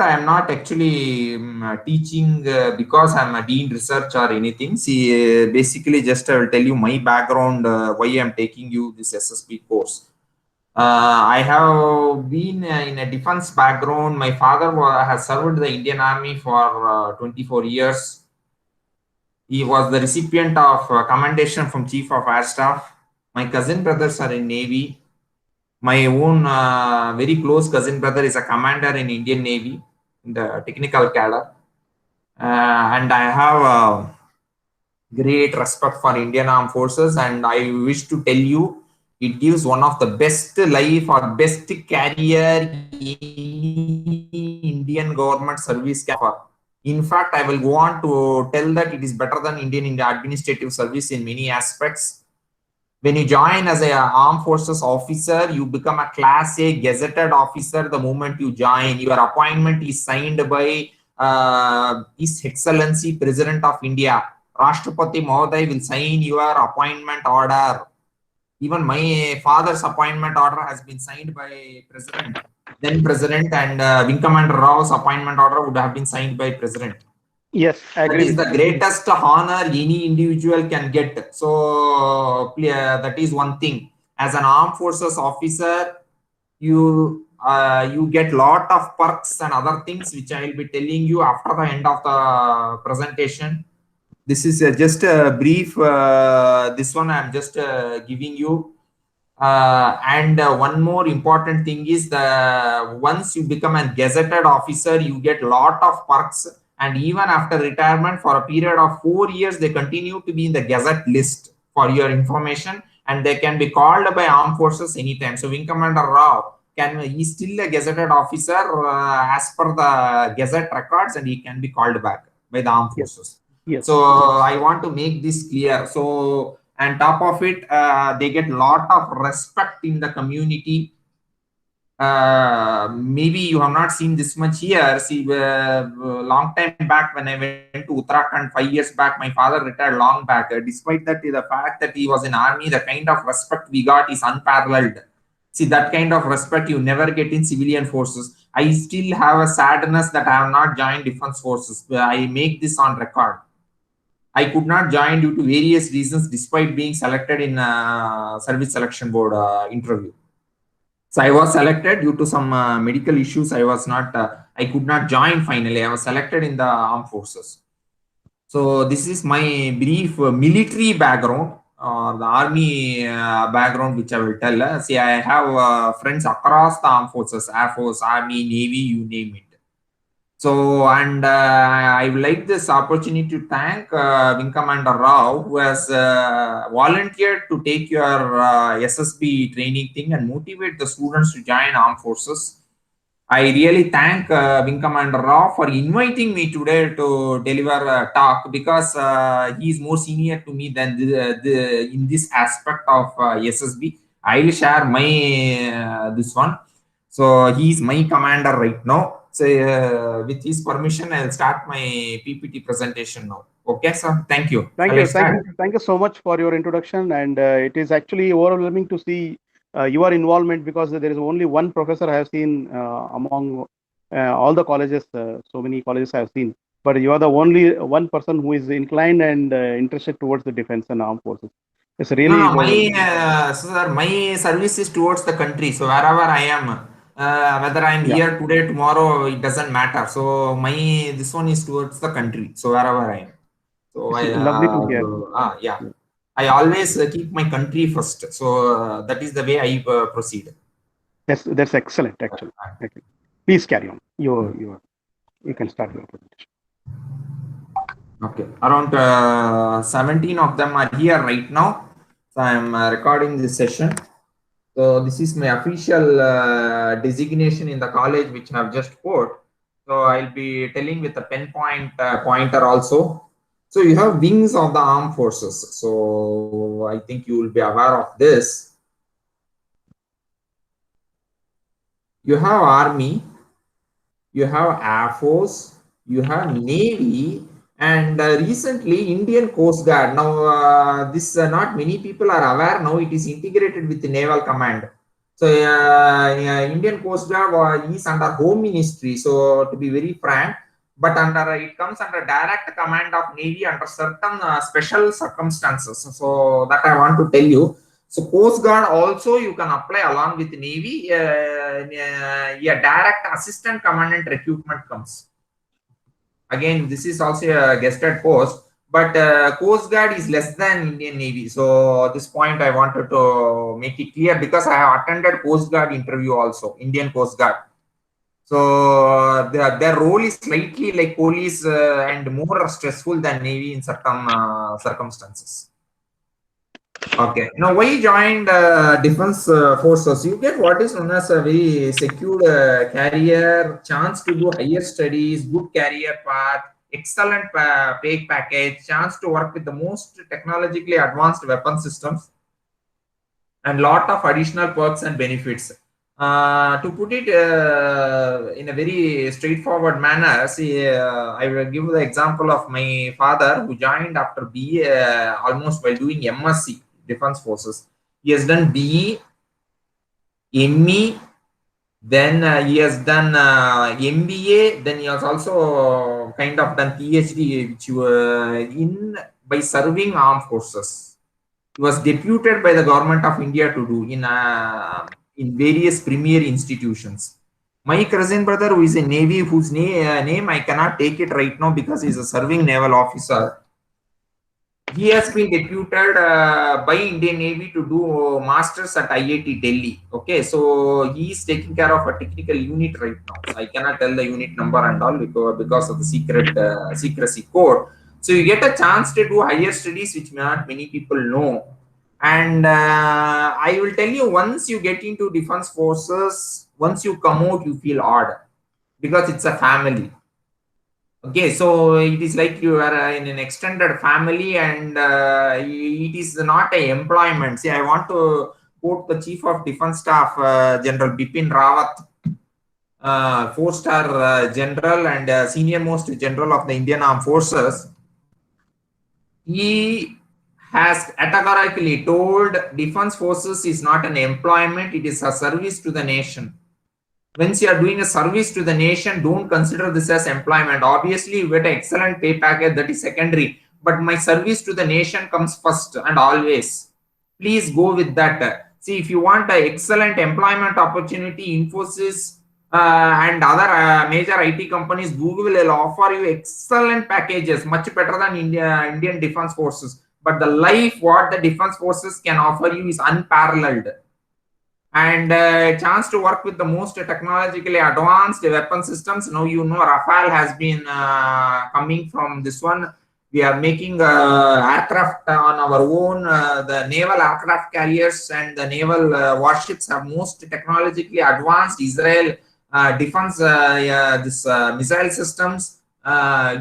I am not actually teaching because I'm a dean research or anything. See, basically, just I will tell you my background, why I'm taking you this SSB course. I have been in a defense background. My father has served the Indian Army for 24 years. He was the recipient of commendation from Chief of Air Staff. My cousin brothers are in Navy. My own very close cousin brother is a commander in Indian Navy in the technical cadre. And I have great respect for Indian Armed Forces, and I wish to tell you it gives one of the best life or best career any Indian government service can offer. In fact, I will go on to tell that it is better than Indian administrative service in many aspects. When you join as a armed forces officer, you become a class A gazetted officer the moment you join. Your appointment is signed by His Excellency President of India. Rashtrapati Mahoday will sign your appointment order. Even my father's appointment order has been signed by President, then President, and Wing Commander Rao's appointment order would have been signed by President. Yes, I agree. That is the greatest honor any individual can get. So that is one thing. As an armed forces officer, you get lot of perks and other things which I will be telling you after the end of the presentation. This is just a brief. This one I am just giving you. And one more important thing is once you become a gazetted officer, you get lot of perks. And even after retirement, for a period of 4 years, they continue to be in the gazette list for your information, and they can be called by armed forces anytime. So Wing Commander Rao he's still a gazetted officer as per the gazette records, and he can be called back by the armed forces. Yes. So I want to make this clear. So, and top of it, they get lot of respect in the community. Maybe you have not seen this much here. See, long time back when I went to Uttarakhand 5 years back, my father retired long back. Despite that, the fact that he was in army, the kind of respect we got is unparalleled. See, that kind of respect you never get in civilian forces. I still have a sadness that I have not joined defense forces. I make this on record. I could not join due to various reasons, despite being selected in service selection board interview. So I was selected due to some medical issues. I was not. I could not join finally. I was selected in the armed forces. So this is my brief military background, the army background, which I will tell. See, I have friends across the armed forces, Air Force, Army, Navy, you name it. So, and I would like this opportunity to thank Wing Commander Rao, who has volunteered to take your SSB training thing and motivate the students to join armed forces. I really thank Wing Commander Rao for inviting me today to deliver a talk, because he is more senior to me than in this aspect of SSB. I will share my this one. So he is my commander right now. So with his permission, I'll start my PPT presentation now. Okay, sir. Thank you. Thank you so much for your introduction. And it is actually overwhelming to see your involvement, because there is only one professor I have seen among all the colleges. So many colleges I have seen, but you are the only one person who is inclined and interested towards the defense and armed forces. It's really my service is towards the country. So wherever I am. Whether I'm here today, tomorrow, it doesn't matter. So this one is towards the country. So wherever I am. So lovely to hear. I always keep my country first. So that is the way I proceed. That's excellent, actually. Please carry on. You can start your presentation. Okay. Around 17 of them are here right now. So I'm recording this session. So this is my official designation in the college, which I have just put. So I'll be telling with a pen pointer also. So you have wings of the armed forces. So I think you will be aware of this. You have Army, you have Air Force, you have Navy, and recently Indian Coast Guard. Now this not many people are aware. Now it is integrated with the Naval Command. So Indian Coast Guard is under Home Ministry. So to be very frank, but under it comes under direct command of Navy under certain special circumstances. So that I want to tell you. So Coast Guard also you can apply along with Navy. A direct assistant commandant recruitment comes. Again, this is also a guested post, but Coast Guard is less than Indian Navy. So at this point, I wanted to make it clear because I have attended Coast Guard interview also, Indian Coast Guard. So their role is slightly like police and more stressful than Navy in certain circumstances. Okay. Now, why you joined defense forces? You get what is known as a very secure career, chance to do higher studies, good career path, excellent pay package, chance to work with the most technologically advanced weapon systems, and lot of additional perks and benefits. To put it in a very straightforward manner, see, I will give the example of my father who joined after BA almost while doing MSc Defense Forces. He has done BE, ME, then he has done MBA, then he has also kind of done PhD, which in by serving armed forces. He was deputed by the government of India to do in various premier institutions. My cousin brother, who is a Navy, whose name I cannot take it right now because he's a serving naval officer. He has been deputed by Indian Navy to do masters at IIT Delhi. Okay, so he is taking care of a technical unit right now. So I cannot tell the unit number and all because of the secrecy code. So you get a chance to do higher studies, which not many people know. And I will tell you, once you get into defense forces, once you come out, you feel odd because it's a family. Okay, so it is like you are in an extended family, and it is not a employment. See, I want to quote the Chief of Defense Staff, General Bipin Rawat, 4-star general and senior most general of the Indian Armed Forces. He has categorically told defense forces is not an employment; it is a service to the nation. Once you are doing a service to the nation, don't consider this as employment. Obviously, you get an excellent pay package, that is secondary. But my service to the nation comes first and always. Please go with that. See, if you want an excellent employment opportunity, Infosys and other major IT companies, Google will offer you excellent packages, much better than Indian Defense Forces. But the life what the Defense Forces can offer you is unparalleled. And chance to work with the most technologically advanced weapon systems. Now you know Rafale has been coming from this one. We are making aircraft on our own. The naval aircraft carriers and the naval warships have most technologically advanced Israel defense missile systems.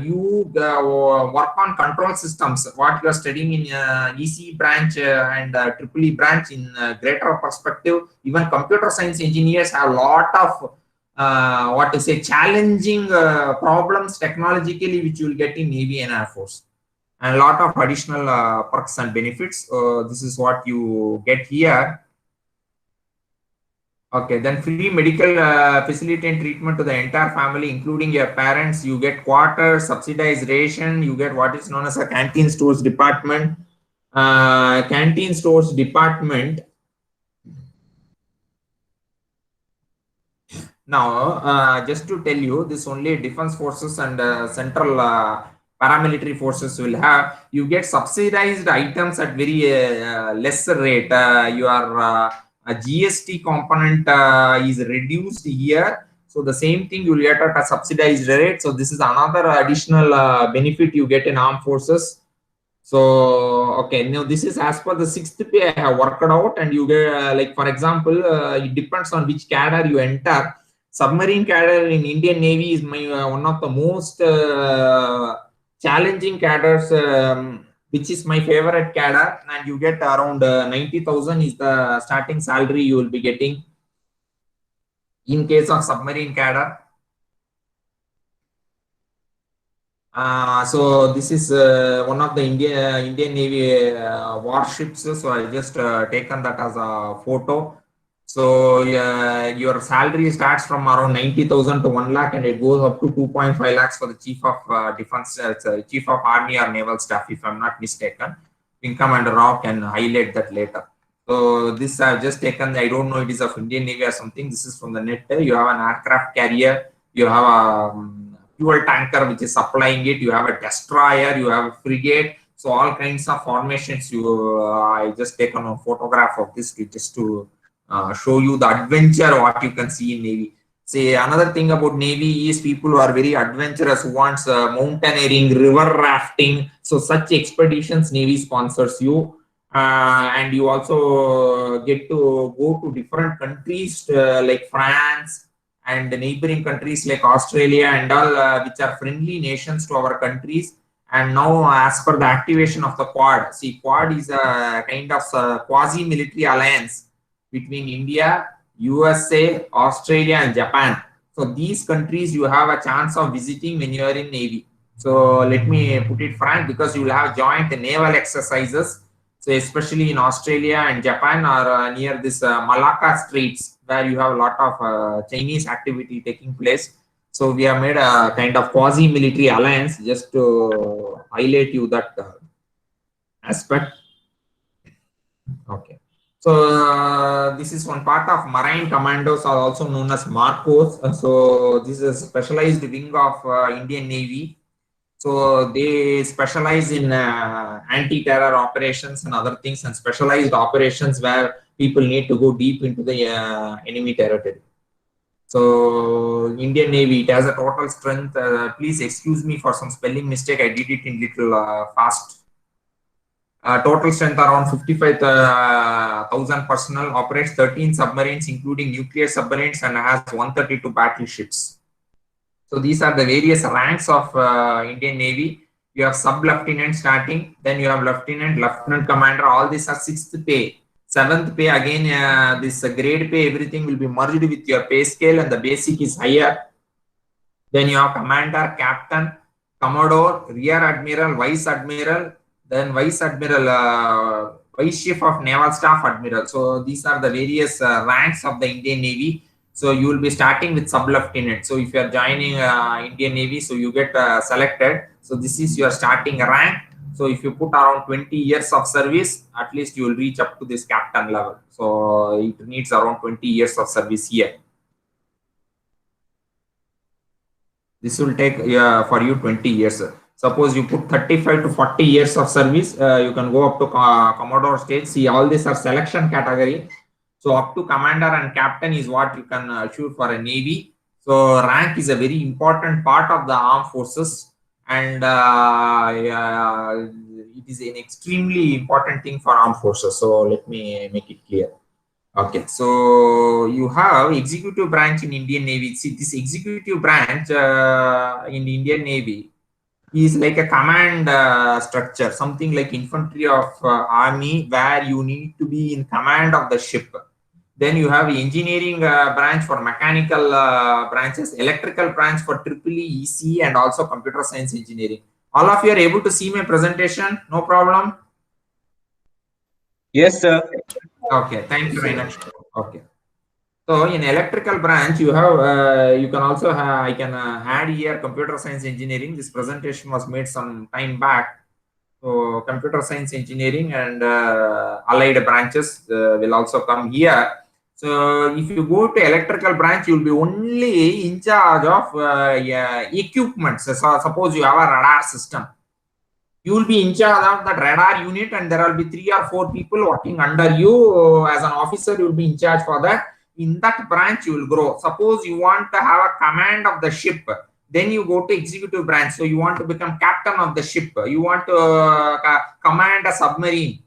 You work on control systems, what you are studying in EC branch and EEE branch in greater perspective. Even computer science engineers have a lot of what to say, challenging problems technologically, which you will get in Navy and Air Force, and a lot of additional perks and benefits. This is what you get here. Okay, then free medical facility and treatment to the entire family, including your parents. You get quarters, subsidized ration. You get what is known as a canteen stores department. Canteen stores department. Now, just to tell you, this only defense forces and central paramilitary forces will have. You get subsidized items at very lesser rate. Your a GST component is reduced here. So the same thing you will get at a subsidized rate. So this is another additional benefit you get in armed forces. So, okay, now this is as per the 6th pay I have worked out, and you get like, for example, it depends on which cadre you enter. Submarine cadre in Indian Navy is one of the most challenging cadres, which is my favorite cadre, and you get around 90,000 is the starting salary you will be getting in case of submarine cadre. So this is one of the Indian Navy warships. So I just taken that as a photo. So your salary starts from around 90,000 to 1 lakh, and it goes up to 2.5 lakhs for the chief of defense, chief of army or naval staff, if I'm not mistaken. Wing Commander Rao can highlight that later. So this I've just taken. I don't know it is of Indian Navy or something. This is from the net. You have an aircraft carrier. You have a fuel tanker which is supplying it. You have a destroyer. You have a frigate. So all kinds of formations. I just taken a photograph of this just to show you the adventure what you can see in Navy. Say another thing about Navy is people who are very adventurous, who wants mountaineering, river rafting. So such expeditions Navy sponsors you, and you also get to go to different countries like France and the neighboring countries like Australia and all, which are friendly nations to our countries. And now, as per the activation of the Quad, see, Quad is a kind of quasi-military alliance between India, USA, Australia, and Japan. So these countries you have a chance of visiting when you are in Navy. So let me put it frank, because you will have joint naval exercises. So especially in Australia and Japan, or near this Malacca Straits, where you have a lot of Chinese activity taking place. So we have made a kind of quasi-military alliance just to highlight you that aspect. Okay. So this is one part of Marine Commandos, are also known as Marcos. So this is a specialized wing of Indian Navy. So they specialize in anti-terror operations and other things, and specialized operations where people need to go deep into the enemy territory. So Indian Navy, it has a total strength. Please excuse me for some spelling mistake. I did it in little fast. Total strength around 55,000 personnel, operates 13 submarines, including nuclear submarines, and has 132 battleships. So these are the various ranks of Indian Navy. You have sub-lieutenant starting, then you have lieutenant, lieutenant commander. All these are 6th pay. 7th pay, again, this grade pay, everything will be merged with your pay scale, and the basic is higher. Then you have commander, captain, commodore, rear admiral, vice admiral, then vice admiral, vice chief of naval staff, admiral. So these are the various ranks of the Indian Navy. So you will be starting with sub lieutenant. So if you are joining Indian Navy, so you get selected. So this is your starting rank. So if you put around 20 years of service, at least you will reach up to this captain level. So it needs around 20 years of service here. This will take for you 20 years. Suppose you put 35 to 40 years of service, you can go up to Commodore stage. See, all these are selection category. So up to commander and captain is what you can shoot for a Navy. So rank is a very important part of the armed forces, and it is an extremely important thing for armed forces. So let me make it clear. Okay, so you have executive branch in Indian Navy. See, this executive branch in Indian Navy is like a command structure, something like infantry of army, where you need to be in command of the ship. Then you have engineering branch for mechanical branches, electrical branch for EEE, EC, and also computer science engineering. All of you are able to see my presentation? No problem? Yes, sir. Okay, thank you very much. Okay. So in electrical branch, you have, you can also have, I can add here computer science engineering. This presentation was made some time back. So computer science engineering and allied branches will also come here. So if you go to electrical branch, you will be only in charge of equipment. So suppose you have a radar system. You will be in charge of that radar unit, and there will be 3 or 4 people working under you. As an officer, you will be in charge for that. In that branch, you will grow. Suppose you want to have a command of the ship, then you go to executive branch. So you want to become captain of the ship. You want to command a submarine.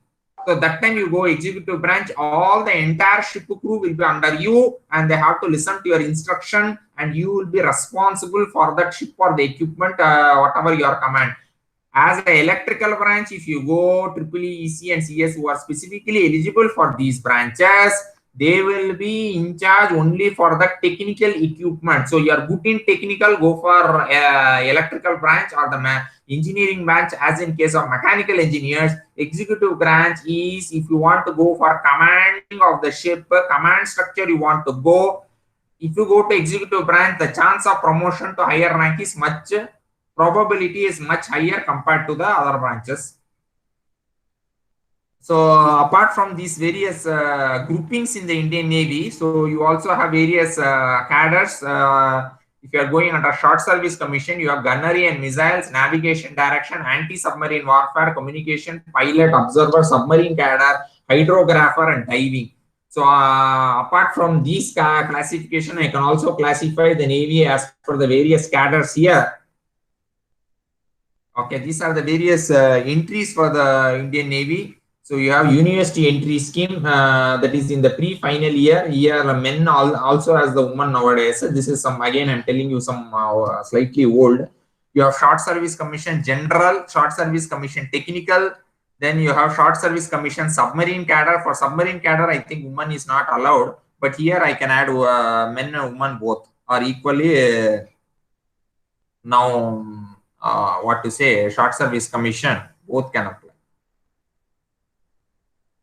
So that time you go executive branch. All the entire ship crew will be under you, and they have to listen to your instruction, and you will be responsible for that ship or the equipment, whatever your command. As an electrical branch, if you go EEE, EC, and CS who are specifically eligible for these branches, They will be in charge only for the technical equipment. So you are good in technical, go for electrical branch or the engineering branch. As in case of mechanical engineers, executive branch is if you want to go for commanding of the ship, command structure you want to go. If you go to executive branch, the chance of promotion to higher rank is much, probability is much higher compared to the other branches. So apart from these various groupings in the Indian Navy, so you also have various cadres. If you are going under short service commission, you have gunnery and missiles, navigation direction, anti-submarine warfare, communication, pilot, observer, submarine cadre, hydrographer, and diving. So apart from these classification, I can also classify the Navy as per the various cadres here. Okay, these are the various entries for the Indian Navy. So you have university entry scheme that is in the pre-final year. Here men also as the woman nowadays. This is some, again I'm telling you some slightly old. You have short service commission general, short service commission technical. Then you have short service commission submarine cadre. For submarine cadre, I think woman is not allowed. But here I can add men and women both are equally now. What to say, short service commission, both can apply.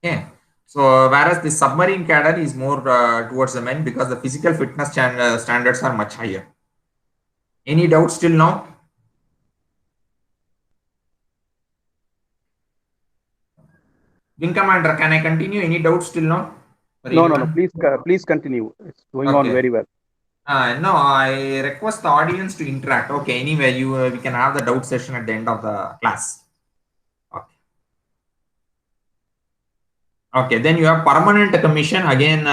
Okay, so whereas the submarine cadre is more towards the men because the physical fitness standards are much higher. Any doubts till now? Wing commander, can I continue? Any doubts till now? No. Please continue. It's going on very well. No, I request the audience to interact. Okay, anyway, we can have the doubt session at the end of the class. Okay, then you have permanent commission. Again,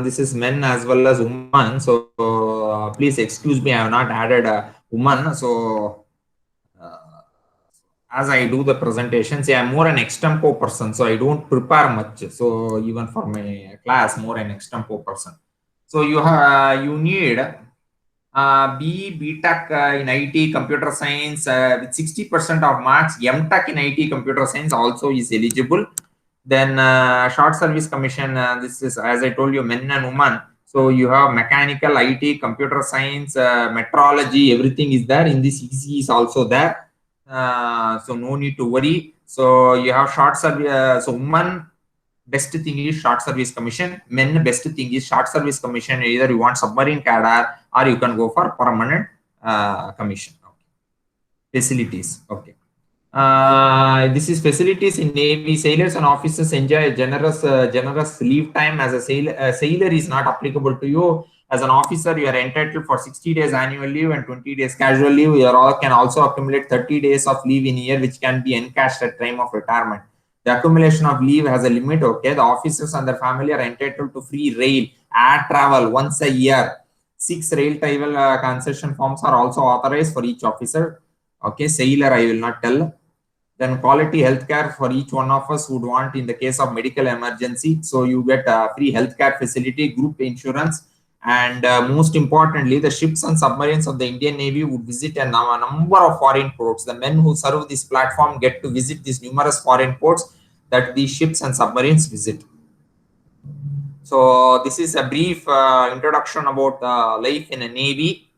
this is men as well as women. So please excuse me, I have not added a woman. So as I do the presentation, say I'm more an extempo person, so I don't prepare much. So even for my class, more an extempo person. So you need BTech in IT computer science with 60% of marks. MTech in IT computer science also is eligible. Then short service commission, this is, as I told you, men and women. So you have mechanical, IT, computer science, metrology, everything is there. In this EC is also there. So no need to worry. So you have short service. So women, best thing is short service commission. Men, best thing is short service commission. Either you want submarine cadre or you can go for permanent commission. Okay. Facilities. Okay. This is facilities in Navy. Sailors and officers enjoy a generous leave time. As a sailor is not applicable to you. As an officer, you are entitled for 60 days annual leave and 20 days casual leave. You can also accumulate 30 days of leave in a year, which can be encashed at time of retirement. The accumulation of leave has a limit. Okay, the officers and their family are entitled to free rail, air travel once a year. 6 rail travel concession forms are also authorized for each officer. Okay, sailor I will not tell. Then quality healthcare for each one of us would want in the case of medical emergency. So you get a free healthcare facility, group insurance, and most importantly, the ships and submarines of the Indian Navy would visit a number of foreign ports. The men who serve this platform get to visit these numerous foreign ports that these ships and submarines visit. So this is a brief introduction about life in a Navy.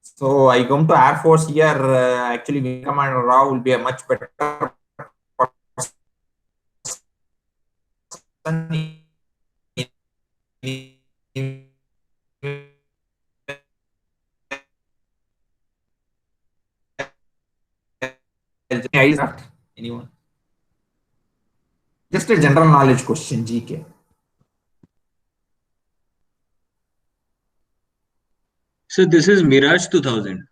So I come to Air Force here. Actually, Wing Commander Rao will be a much better person. Anyone? Just a general knowledge question, GK. So this is Mirage 2000.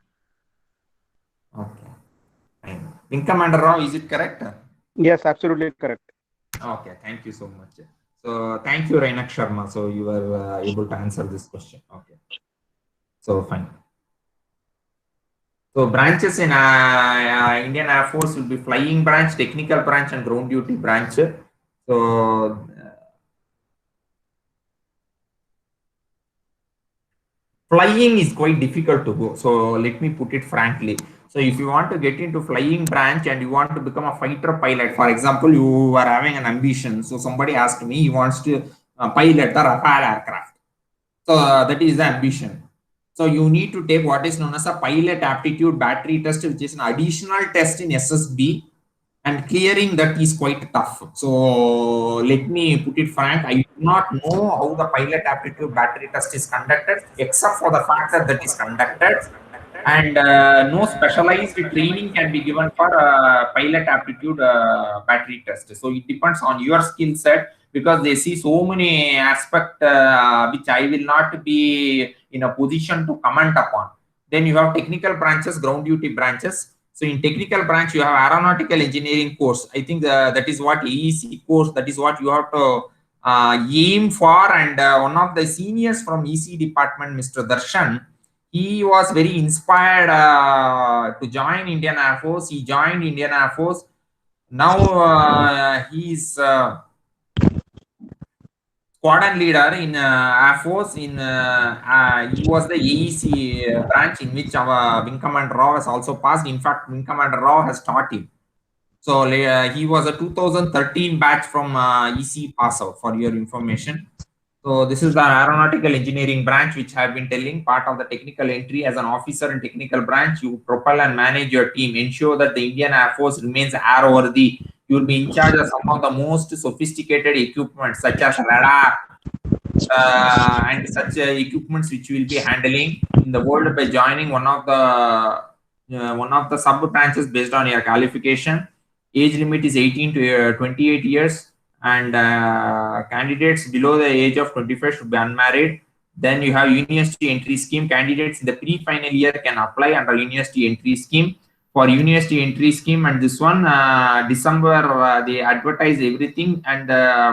Okay. Wing Commander Rao, is it correct? Yes, absolutely correct. Okay, thank you so much. So thank you, Rainak Sharma. So you were able to answer this question. Okay. So fine. So branches in Indian Air Force will be flying branch, technical branch, and ground duty branch. So flying is quite difficult to go. So let me put it frankly. So if you want to get into flying branch and you want to become a fighter pilot, for example, you are having an ambition. So somebody asked me, he wants to pilot the Rafale aircraft. So that is the ambition. So you need to take what is known as a pilot aptitude battery test, which is an additional test in SSB, and clearing that is quite tough. So let me put it frank, I do not know how the pilot aptitude battery test is conducted, except for the fact that that is conducted, and no specialized training can be given for pilot aptitude battery test. So it depends on your skill set, because they see so many aspects which I will not be in a position to comment upon. Then you have technical branches, ground duty branches. So in technical branch, you have aeronautical engineering course. I think that is what AEC course, that is what you have to aim for. And one of the seniors from EC department, Mr. Darshan, he was very inspired to join Indian Air Force. He joined Indian Air Force. Now he is squadron leader in Air Force. He was the AEC branch in which our Wing Commander Rao has also passed. In fact, Wing Commander Rao has taught him. So he was a 2013 batch from EC pass out, for your information. So this is the aeronautical engineering branch, which I have been telling, part of the technical entry. As an officer in technical branch, you propel and manage your team, ensure that the Indian Air Force remains airworthy. You will be in charge of some of the most sophisticated equipment, such as radar and such equipments, which you will be handling in the world by joining one of the sub branches based on your qualification. Age limit is 18 to 28 years, and candidates below the age of 25 should be unmarried. Then you have university entry scheme. Candidates in the pre-final year can apply under university entry scheme. For university entry scheme, and this one December they advertise everything, and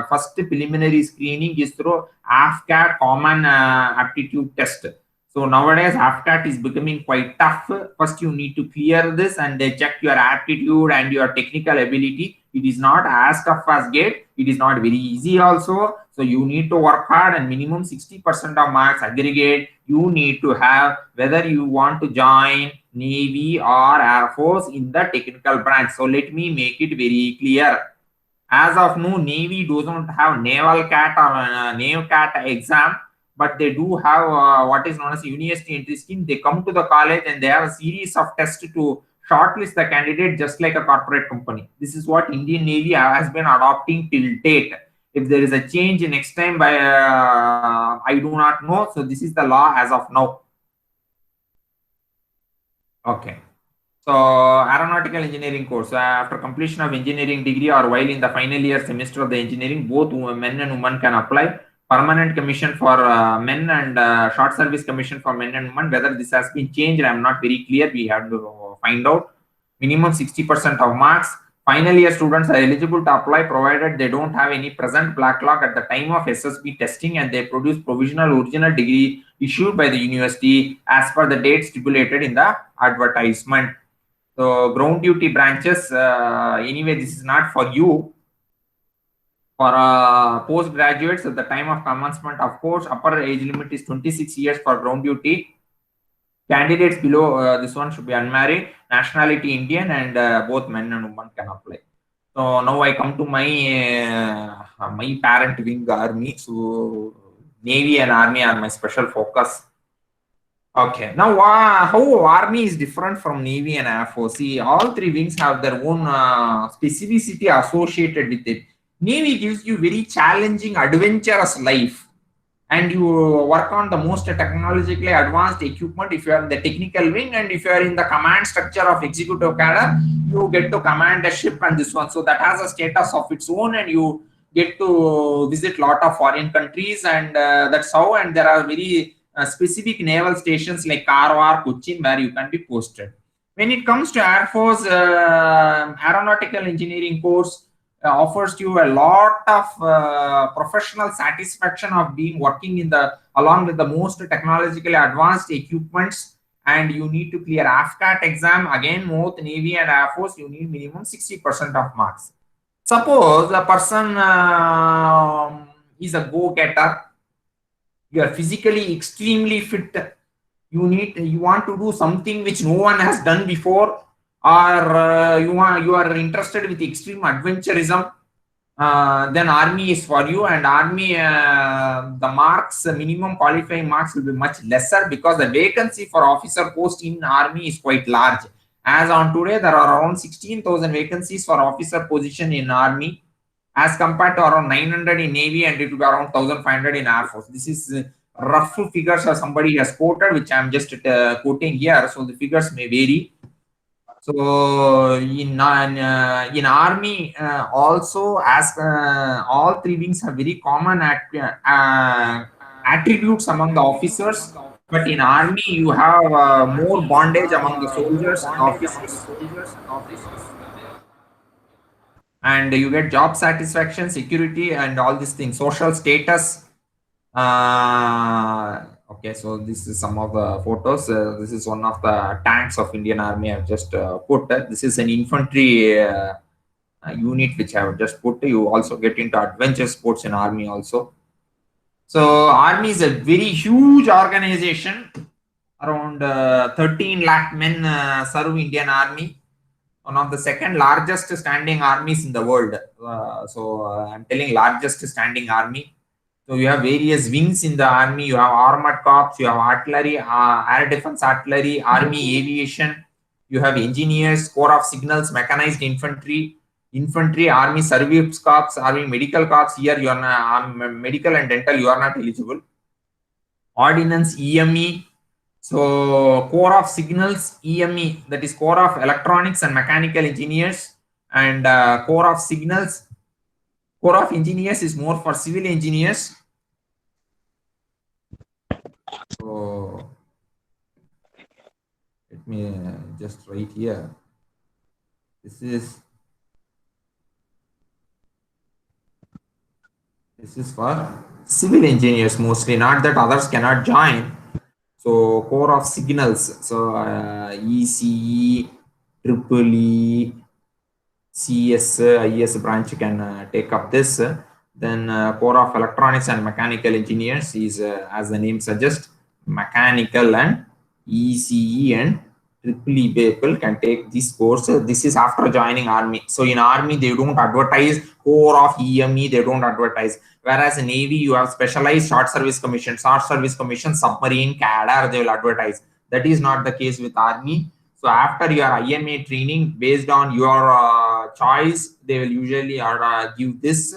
first preliminary screening is through AFCAT common aptitude test. So nowadays AFCAT is becoming quite tough. First you need to clear this, and they check your aptitude and your technical ability. It is not as tough as GATE. It is not very easy also. So you need to work hard, and minimum 60% of marks aggregate you need to have, whether you want to join Navy or Air Force in the technical branch. So let me make it very clear. As of now, Navy doesn't have Naval Cat or NavCat exam, but they do have what is known as university entry scheme. They come to the college and they have a series of tests to shortlist the candidate, just like a corporate company. This is what Indian Navy has been adopting till date. If there is a change next time, by I do not know. So this is the law as of now. Okay. So aeronautical engineering course, after completion of engineering degree or while in the final year semester of the engineering, both men and women can apply. Permanent commission for men and short service commission for men and women. Whether this has been changed, I am not very clear. We have to find out. Minimum 60% of marks. Final year students are eligible to apply, provided they don't have any present backlog at the time of SSB testing, and they produce provisional original degree issued by the university as per the date stipulated in the advertisement. So ground duty branches, anyway, this is not for you. For postgraduates, at the time of commencement, of course, upper age limit is 26 years for ground duty. Candidates below this one should be unmarried, nationality Indian, and both men and women can apply. So now I come to my my parent wing, Army. So Navy and Army are my special focus. Okay, now how Army is different from Navy and Air Force? See, all three wings have their own specificity associated with it. Navy gives you very challenging, adventurous life, and you work on the most technologically advanced equipment if you are in the technical wing, and if you are in the command structure of executive cadre, you get to command a ship and this one. So that has a status of its own, and you get to visit a lot of foreign countries, and that's how. And there are very specific naval stations like Karwar, Cochin, where you can be posted. When it comes to Air Force, aeronautical engineering course offers you a lot of professional satisfaction of being working in the along with the most technologically advanced equipments, and you need to clear AFCAT exam. Again, both Navy and Air Force, you need minimum 60% of marks. Suppose a person is a go-getter, you are physically extremely fit, you want to do something which no one has done before, or you are interested with extreme adventurism, then army is for you, and army the marks, minimum qualifying marks will be much lesser because the vacancy for officer post in army is quite large. As on today, there are around 16,000 vacancies for officer position in army, as compared to around 900 in navy, and it will be around 1,500 in air force. This is rough figures somebody has quoted, which I am just quoting here, so the figures may vary. So in army also, as all three wings have very common attributes among the officers, but in army you have more bondage among the soldiers and officers, and you get job satisfaction, security, and all these things, social status. Okay, so this is some of the photos. This is one of the tanks of Indian Army I've just put. This is an infantry unit which I have just put. You also get into adventure sports in Army also. So Army is a very huge organization. Around 13 lakh men serve Indian Army. One of the second largest standing armies in the world. I'm telling largest standing army. So you have various wings in the army. You have armored corps, you have artillery, air defense artillery, army aviation. You have engineers, corps of signals, mechanized infantry, army service corps, army medical corps. Here you are not, medical and dental, you are not eligible. Ordnance, EME. So corps of signals, EME, that is corps of electronics and mechanical engineers, and corps of signals. Corps of engineers is more for civil engineers. So let me just write here. This is for civil engineers mostly, not that others cannot join. So corps of signals, so ECE, EEE, CS, IS branch can take up this. Then corps of electronics and mechanical engineers is, as the name suggests, mechanical, and ECE and EEE people can take this course. This is after joining army. So in army they don't advertise corps of EME, they don't advertise. Whereas in navy you have specialized short service commission, submarine, cadre, they will advertise. That is not the case with army. So after your IMA training, based on your choice, they will usually give this.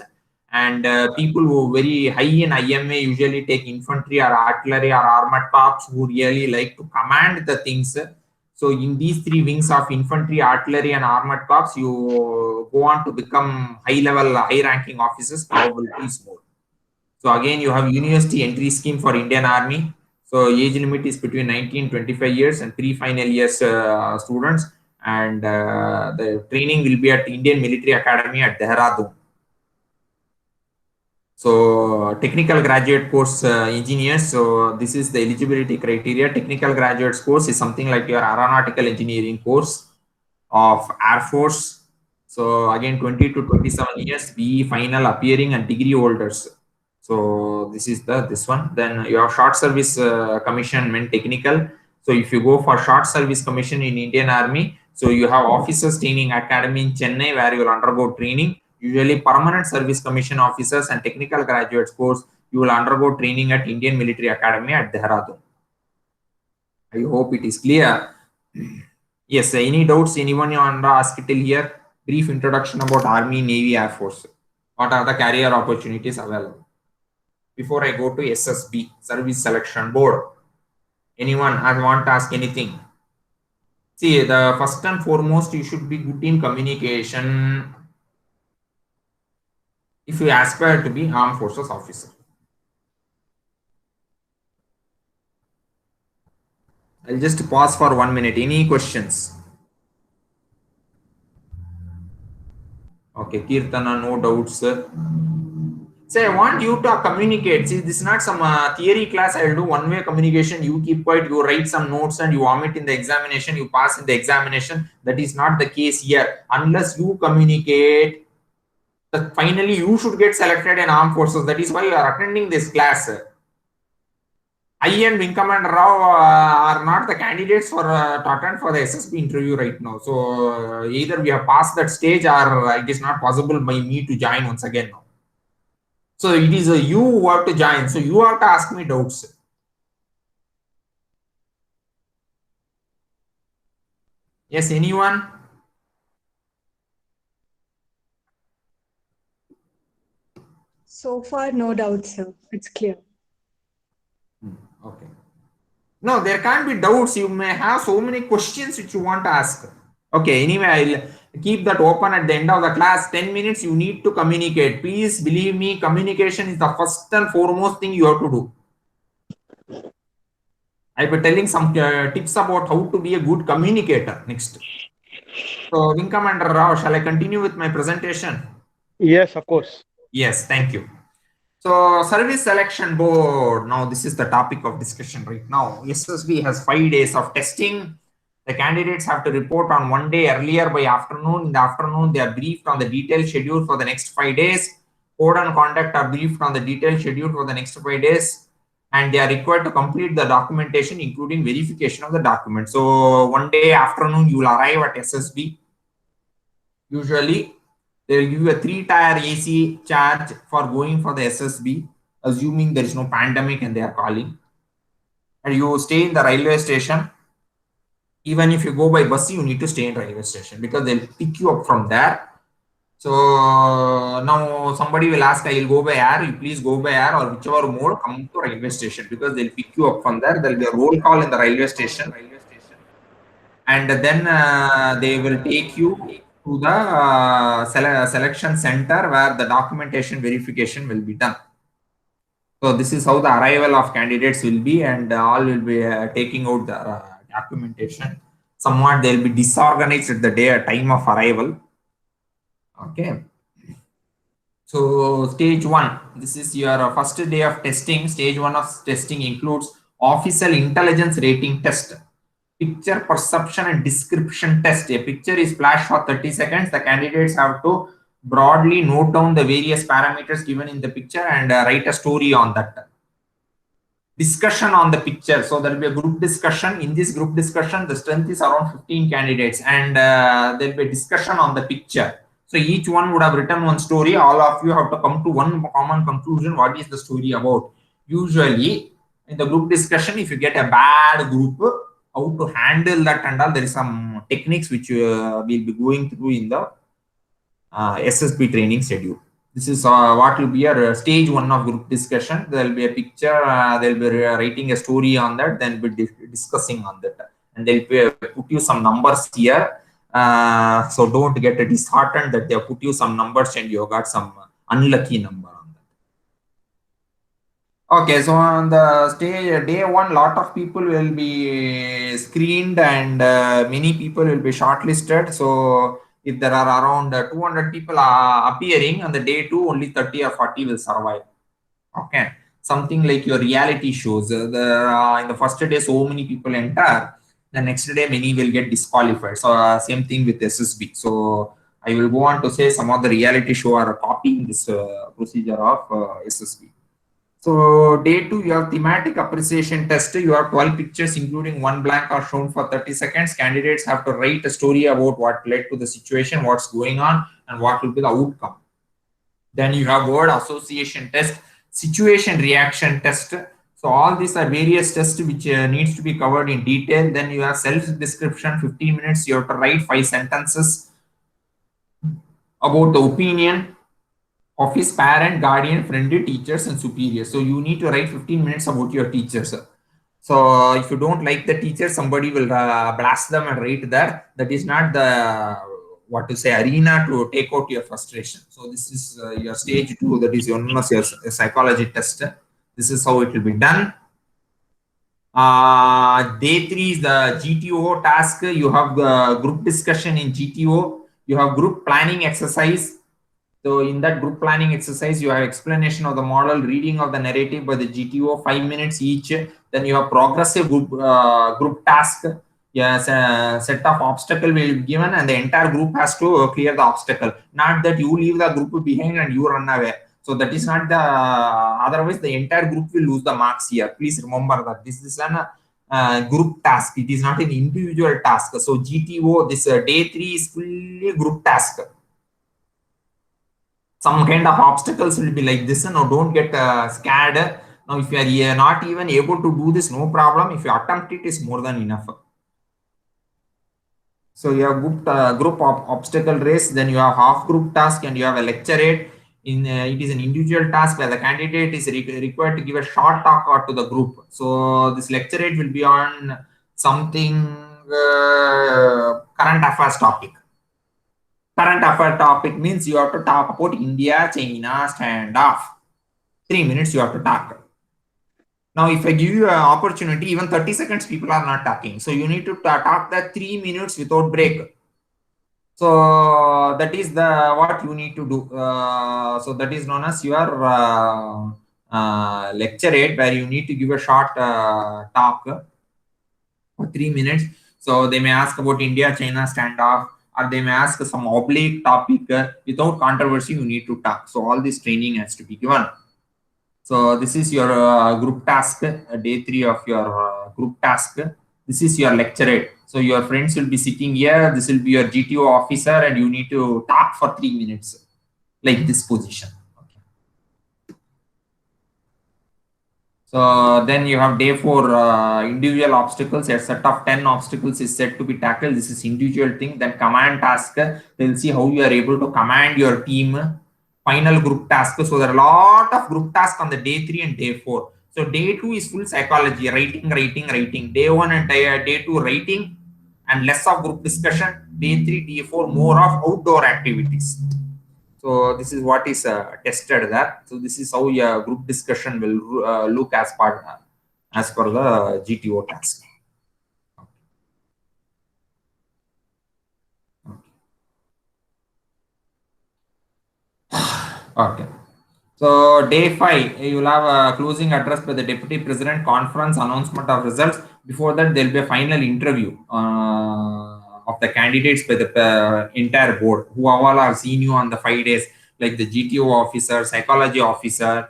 And people who are very high in IMA usually take infantry or artillery or armored corps, who really like to command the things. So in these three wings of infantry, artillery, and armored corps, you go on to become high-level, high-ranking officers. Probability is more. So again, you have university entry scheme for Indian Army. So age limit is between 19 and 25 years, and pre-final years students. And the training will be at Indian Military Academy at Dehradun. So technical graduate course engineers. So this is the eligibility criteria. Technical graduate course is something like your aeronautical engineering course of Air Force. So again, 20 to 27 years, BE final, appearing, and degree holders. So this is this one. Then you have short service commission men technical. So if you go for short service commission in Indian Army, so you have officers training academy in Chennai where you will undergo training. Usually permanent service commission officers and technical graduates course, you will undergo training at Indian Military Academy at Dehradun. I hope it is clear. Yes, any doubts anyone you want to ask till here? Brief introduction about Army, Navy, Air Force. What are the career opportunities available? Before I go to SSB, Service Selection Board. Anyone want to ask anything? See, the first and foremost, you should be good in communication if you aspire to be Armed Forces officer. I'll just pause for 1 minute. Any questions? Okay, Kirtana, no doubts. Say, I want you to communicate. See, this is not some theory class. I'll do one-way communication. You keep quiet, you write some notes, and you omit in the examination, you pass in the examination. That is not the case here. Unless you communicate, finally you should get selected in Armed Forces. That is why you are attending this class. I and Vinkaman and Rao are not the candidates for attend for the SSB interview right now. So either we have passed that stage or it is not possible by me to join once again now. So it is you who have to join. So you have to ask me doubts. Yes, anyone? So far, no doubt, sir. It's clear. Okay. No, there can't be doubts. You may have so many questions which you want to ask. Okay, anyway, I'll keep that open at the end of the class. 10 minutes you need to communicate. Please believe me, communication is the first and foremost thing you have to do. I'll be telling some tips about how to be a good communicator next. So, Vinkam and Rao, shall I continue with my presentation? Yes, of course. Yes, thank you. So, service selection board. Now, this is the topic of discussion right now. SSB has 5 days of testing. The candidates have to report on 1 day earlier by afternoon. In the afternoon, they are briefed on the detailed schedule for the next 5 days. Code and conduct are briefed on the detailed schedule for the next 5 days. And they are required to complete the documentation, including verification of the document. So 1 day afternoon, you will arrive at SSB. Usually, they will give you a 3-tier AC charge for going for the SSB, assuming there is no pandemic and they are calling. And you stay in the railway station. Even if you go by bus, you need to stay in railway station because they'll pick you up from there. So now somebody will ask, I will go by air, you please go by air or whichever mode, come to railway station because they'll pick you up from there. There'll be a roll call in the railway station. And then they will take you to the selection center where the documentation verification will be done. So this is how the arrival of candidates will be, and all will be taking out the documentation. Somewhat they'll be disorganized at the time of arrival. Okay. So stage 1, this is your first day of testing. Stage 1 of testing includes official intelligence rating test, picture perception and description test. A picture is flashed for 30 seconds. The candidates have to broadly note down the various parameters given in the picture and write a story on that. Discussion on the picture. So there will be a group discussion. In this group discussion, the strength is around 15 candidates, and there will be a discussion on the picture. So each one would have written one story. All of you have to come to one common conclusion. What is the story about? Usually, in the group discussion, if you get a bad group, how to handle that and all, there is some techniques which we'll be going through in the SSB training schedule. This is what will be a stage 1 of group discussion. There will be a picture, they'll be writing a story on that, then we'll be discussing on that. And they'll put you some numbers here. So don't get disheartened that they put you some numbers and you got some unlucky number on that. Okay, so on the stage day 1, lot of people will be screened and many people will be shortlisted. So if there are around 200 people appearing on the day 2, only 30 or 40 will survive. Okay, something like your reality shows. In the first day, so many people enter. The next day, many will get disqualified. So same thing with SSB. So I will go on to say some of the reality show are copying this procedure of SSB. So day 2, you have thematic appreciation test. You have 12 pictures, including 1 blank, are shown for 30 seconds. Candidates have to write a story about what led to the situation, what's going on, and what will be the outcome. Then you have word association test, situation reaction test. So all these are various tests which needs to be covered in detail. Then you have self-description, 15 minutes. You have to write 5 sentences about the opinion of his parent, guardian, friend, teachers, and superiors. So you need to write 15 minutes about your teachers. So if you don't like the teacher, somebody will blast them and write that. That is not the arena to take out your frustration. So this is your stage 2. That is your psychology test. This is how it will be done. Day 3 is the GTO task. You have the group discussion in GTO. You have group planning exercise. So in that group planning exercise, you have explanation of the model, reading of the narrative by the GTO, 5 minutes each. Then you have progressive group task. Yes, a set of obstacle will be given and the entire group has to clear the obstacle. Not that you leave the group behind and you run away. So that is not the, otherwise the entire group will lose the marks here. Please remember that this is an group task. It is not an individual task. So GTO, this day 3 is fully group task. Some kind of obstacles will be like this. No, don't get scared. Now, if you are not even able to do this, no problem. If you attempt it, is more than enough. So you have group obstacle race, then you have half group task, and you have a lecturate. It is an individual task where the candidate is required to give a short talk to the group. So this lecturate will be on something current affairs topic. Current affairs topic means you have to talk about India, China standoff. 3 minutes you have to talk. Now, if I give you an opportunity, even 30 seconds, people are not talking. So you need to talk that 3 minutes without break. So that is the what you need to do. So that is known as your lecturate, where you need to give a short talk for 3 minutes. So they may ask about India, China standoff, or they may ask some oblique topic. Without controversy, you need to talk. So all this training has to be given. So this is your group task, day 3 of your group task. This is your lecturate. So your friends will be sitting here. This will be your GTO officer, and you need to talk for 3 minutes, like this position. Okay. So then you have day 4, individual obstacles. A set of 10 obstacles is set to be tackled. This is individual thing. Then command task. They'll see how you are able to command your team. Final group task. So there are a lot of group tasks on the day 3 and day 4. So day 2 is full psychology, writing. Day 1 and day 2 writing and less of group discussion. Day 3, day 4 more of outdoor activities. So this is what is tested there. So this is how your group discussion will look as per the GTO task. Okay. So day 5, you will have a closing address by the Deputy President, conference, announcement of results. Before that, there will be a final interview of the candidates by the entire board, who all have seen you on the 5 days, like the GTO officer, psychology officer,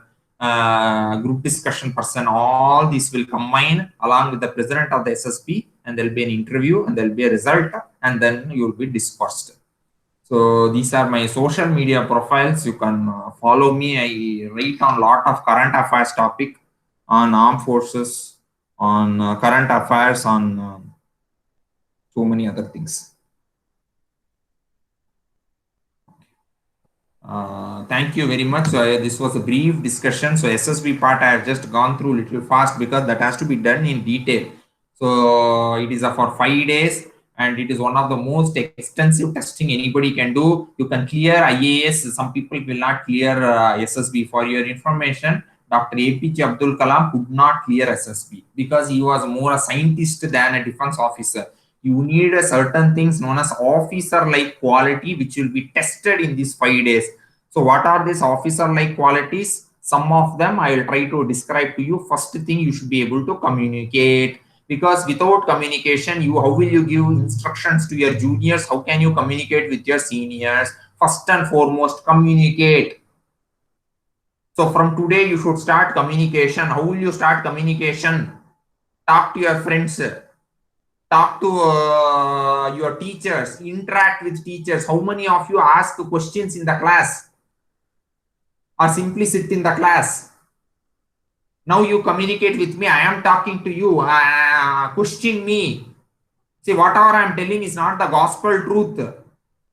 group discussion person. All these will combine along with the president of the SSB, and there will be an interview, and there will be a result, and then you will be dispersed. So these are my social media profiles. You can follow me. I write on a lot of current affairs topic, on armed forces, on current affairs, on so many other things. Thank you very much. This was a brief discussion. So SSB part I have just gone through a little fast because that has to be done in detail. So it is for 5 days. And it is one of the most extensive testing anybody can do. You can clear IAS. Some people will not clear SSB. For your information, Dr. APJ Abdul Kalam could not clear SSB because he was more a scientist than a defense officer. You need a certain things known as officer-like quality, which will be tested in these 5 days. So what are these officer-like qualities? Some of them I will try to describe to you. First thing, you should be able to communicate. Because without communication, how will you give instructions to your juniors? How can you communicate with your seniors? First and foremost, communicate. So from today, you should start communication. How will you start communication? Talk to your friends. Talk to your teachers. Interact with teachers. How many of you ask questions in the class? Or simply sit in the class? Now you communicate with me. I am talking to you. Question me. See, whatever I am telling is not the gospel truth.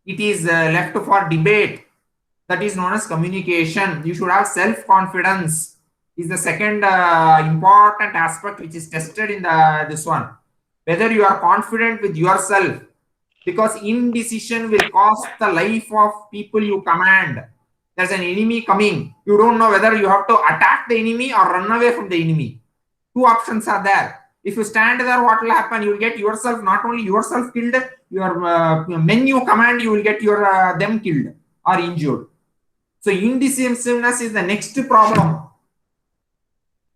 It is left for debate. That is known as communication. You should have self-confidence. Is the second important aspect which is tested in this one. Whether you are confident with yourself, because indecision will cost the life of people you command. There's an enemy coming. You don't know whether you have to attack the enemy or run away from the enemy. 2 options are there. If you stand there, what will happen? You will get yourself, not only yourself killed, your men you command, you will get them killed or injured. So indecisiveness is the next problem.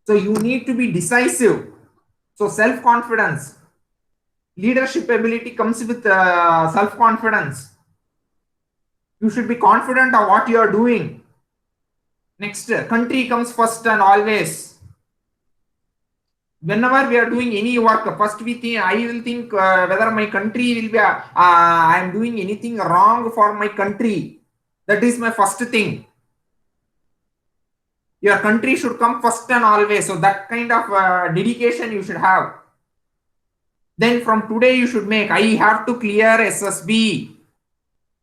So you need to be decisive. So self-confidence. Leadership ability comes with self-confidence. You should be confident of what you are doing. Next, country comes first and always. Whenever we are doing any work, first we think, I will think whether my country will be, I am doing anything wrong for my country. That is my first thing. Your country should come first and always. So that kind of dedication you should have. Then from today you should make, I have to clear SSB.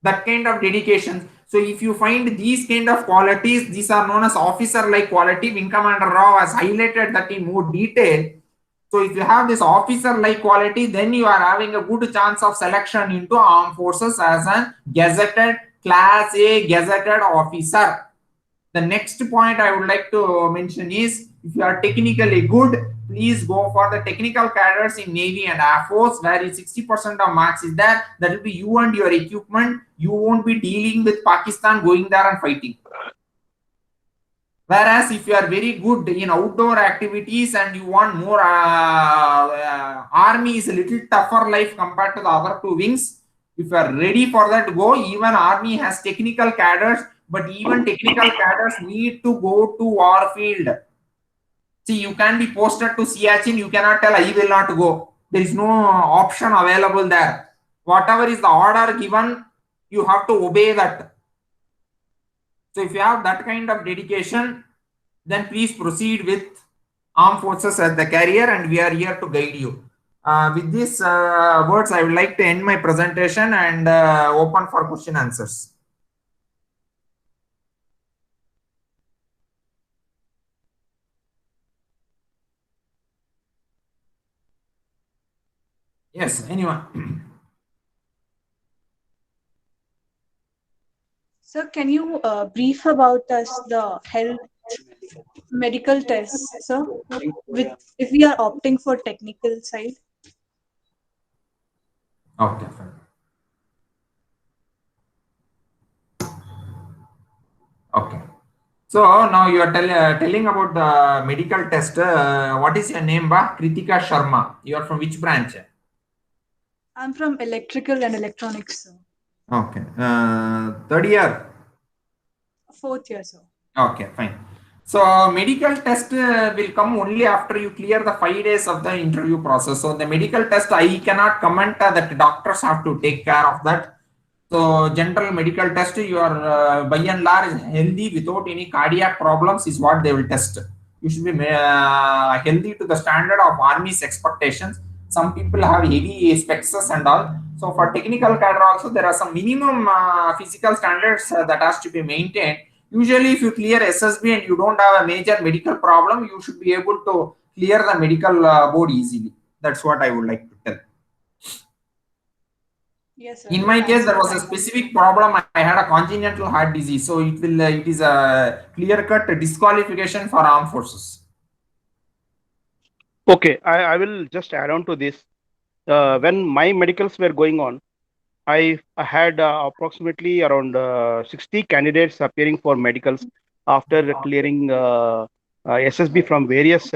That kind of dedication. So if you find these kind of qualities, these are known as officer-like quality. Wing Commander Rao has highlighted that in more detail. So if you have this officer-like quality, then you are having a good chance of selection into armed forces as a gazetted class A gazetted officer. The next point I would like to mention is, if you are technically good, please go for the technical cadres in Navy and Air Force, where 60% of marks is there. That will be you and your equipment. You won't be dealing with Pakistan going there and fighting. Whereas if you are very good in outdoor activities and you want more, army is a little tougher life compared to the other two wings. If you are ready for that, go. Even army has technical cadres, but even technical cadres need to go to war field. See, you can be posted to Siachen, you cannot tell I will not go. There is no option available there. Whatever is the order given, you have to obey that. So if you have that kind of dedication, then please proceed with armed forces as the career, and we are here to guide you. With these words, I would like to end my presentation and open for question answers. Yes, anyone? Sir, can you brief about us the health medical tests, sir? If we are opting for technical side. Okay, fine. Okay. So now you are telling about the medical test. What is your name, ba? Kritika Sharma. You are from which branch? I'm from electrical and electronics, sir. Okay. Third year? Fourth year, sir. Okay, fine. So medical test will come only after you clear the 5 days of the interview process. So the medical test, I cannot comment that doctors have to take care of that. So general medical test, you are by and large healthy without any cardiac problems is what they will test. You should be healthy to the standard of army's expectations. Some people have heavy specs and all. So for technical cadre also, there are some minimum physical standards that has to be maintained. Usually if you clear SSB and you don't have a major medical problem, you should be able to clear the medical board easily. That's what I would like to tell. Yes, sir. In my case, there was a specific problem. I had a congenital heart disease, so it is a clear-cut disqualification for armed forces. Okay, I will just add on to this. When my medicals were going on, I had approximately around 60 candidates appearing for medicals after clearing SSB from various